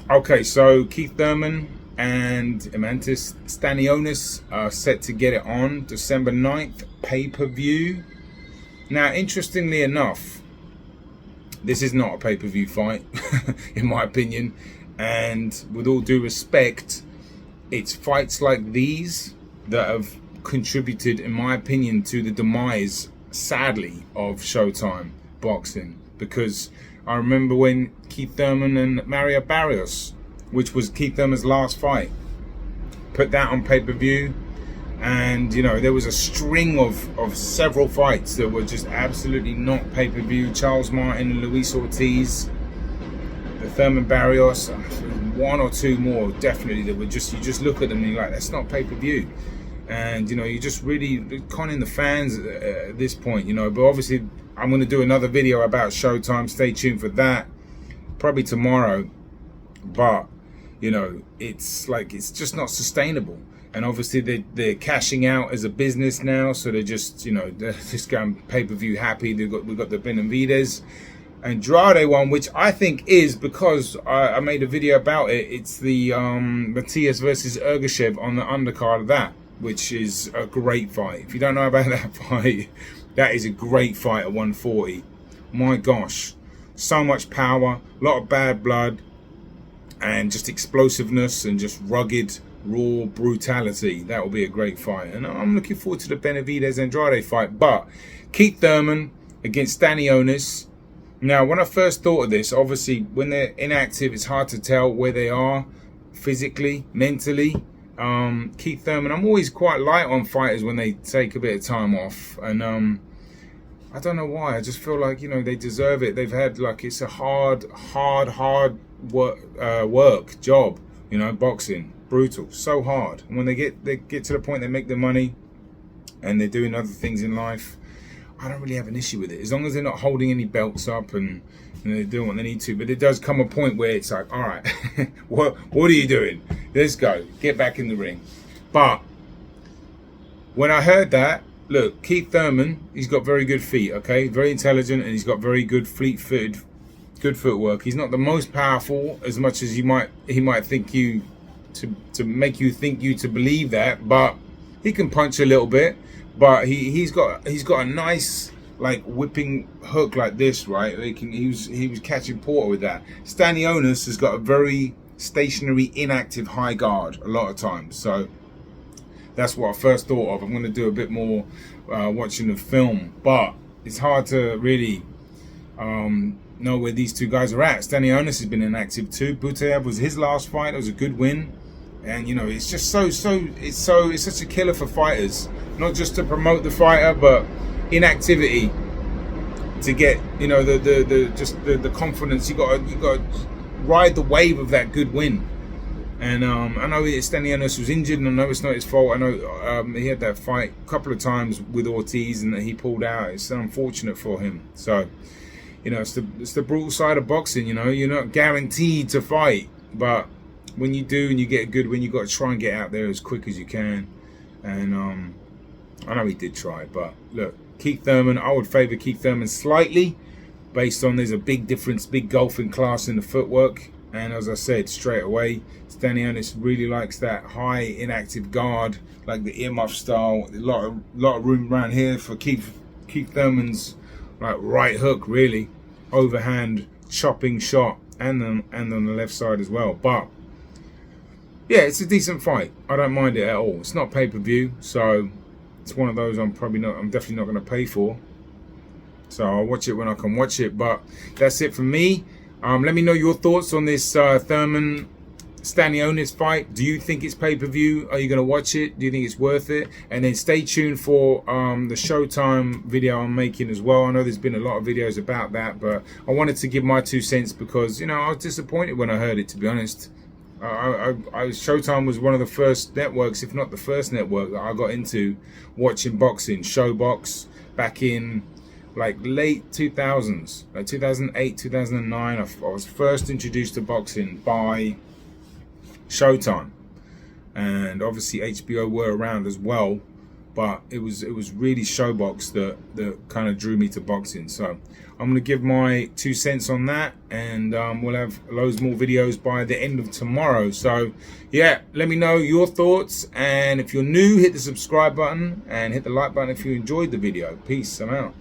Okay, so Keith Thurman and Eimantas Stanionis are set to get it on December 9th, pay-per-view. Now, interestingly enough, this is not a pay-per-view fight, in my opinion. And with all due respect, it's fights like these that have contributed, in my opinion, to the demise, sadly, of Showtime boxing. Because I remember when Keith Thurman and Mario Barrios, which was Keith Thurman's last fight, put that on pay-per-view. And, you know, there was a string of several fights that were just absolutely not pay-per-view. Charles Martin and Luis Ortiz, the Thurman Barrios, one or two more definitely that were just, you just look at them and you're like, that's not pay-per-view. And, you know, you just really conning the fans at this point, you know. But obviously, I'm going to do another video about Showtime. Stay tuned for that. Probably tomorrow. But, you know, it's like, it's just not sustainable. And obviously, they're cashing out as a business now. So they're just, you know, they're just going pay-per-view happy. We've got the Benavidez Andrade one, which I think is, because I made a video about it. It's the Matias versus Ergashev on the undercard of that, which is a great fight. If you don't know about that fight, that is a great fight at 140. My gosh, so much power, a lot of bad blood, and just explosiveness and just rugged, raw brutality. That will be a great fight. And I'm looking forward to the Benavidez Andrade fight. But Keith Thurman against Stanionis. Now, when I first thought of this, obviously, when they're inactive, it's hard to tell where they are physically, mentally. Keith Thurman, I'm always quite light on fighters when they take a bit of time off. And I don't know why. I just feel like, you know, they deserve it. They've had, like, it's a hard work job, you know, boxing. Brutal, so hard. And when they get to the point they make the money and they're doing other things in life, I don't really have an issue with it, as long as they're not holding any belts up and they're doing what they need to. But it does come a point where it's like, all right, what are you doing? Let's go, get back in the ring. But when I heard that, look, Keith Thurman, he's got very good feet, okay, very intelligent, and he's got very good fleet-footed, good footwork. He's not the most powerful, as much as he might think you to make you think you to believe that, but he can punch a little bit. But he's got a nice, like, whipping hook like this, right? He was catching Porter with that. Stanionis has got a very stationary, inactive high guard a lot of times. So that's what I first thought of. I'm going to do a bit more watching the film, but it's hard to really know where these two guys are at. Stanionis has been inactive too. Butayev was his last fight. It was a good win. And, you know, it's just it's such a killer for fighters, not just to promote the fighter, but inactivity to get, you know, the confidence. You got to ride the wave of that good win. And I know Stanionis was injured, and I know it's not his fault. I know he had that fight a couple of times with Ortiz, and that he pulled out. It's unfortunate for him. So, you know, it's the brutal side of boxing. You know, you're not guaranteed to fight, but when you do and you get a good win, you got to try and get out there as quick as you can. And I know he did try, but look, Keith Thurman, I would favour Keith Thurman slightly, based on there's a big difference, big gulf in class in the footwork. And as I said, straight away, Stanionis really likes that high inactive guard, like the earmuff style. A lot of room around here for Keith Thurman's, like, right hook, really, overhand chopping shot, and on the left side as well. But yeah, it's a decent fight. I don't mind it at all. It's not pay-per-view, so it's one of those I'm definitely not going to pay for. So I'll watch it when I can watch it. But that's it from me. Let me know your thoughts on this Thurman Stanionis fight. Do you think it's pay-per-view? Are you going to watch it? Do you think it's worth it? And then stay tuned for the Showtime video I'm making as well. I know there's been a lot of videos about that, but I wanted to give my 2 cents because, you know, I was disappointed when I heard it, to be honest. Showtime was one of the first networks, if not the first network, that I got into watching boxing. Showbox, back in like late 2000s, like 2008, 2009. I was first introduced to boxing by Showtime, and obviously HBO were around as well. but it was really ShoBox that kind of drew me to boxing. So I'm gonna give my 2 cents on that, and we'll have loads more videos by the end of tomorrow. So yeah, let me know your thoughts, and if you're new, hit the subscribe button and hit the like button if you enjoyed the video. Peace, I'm out.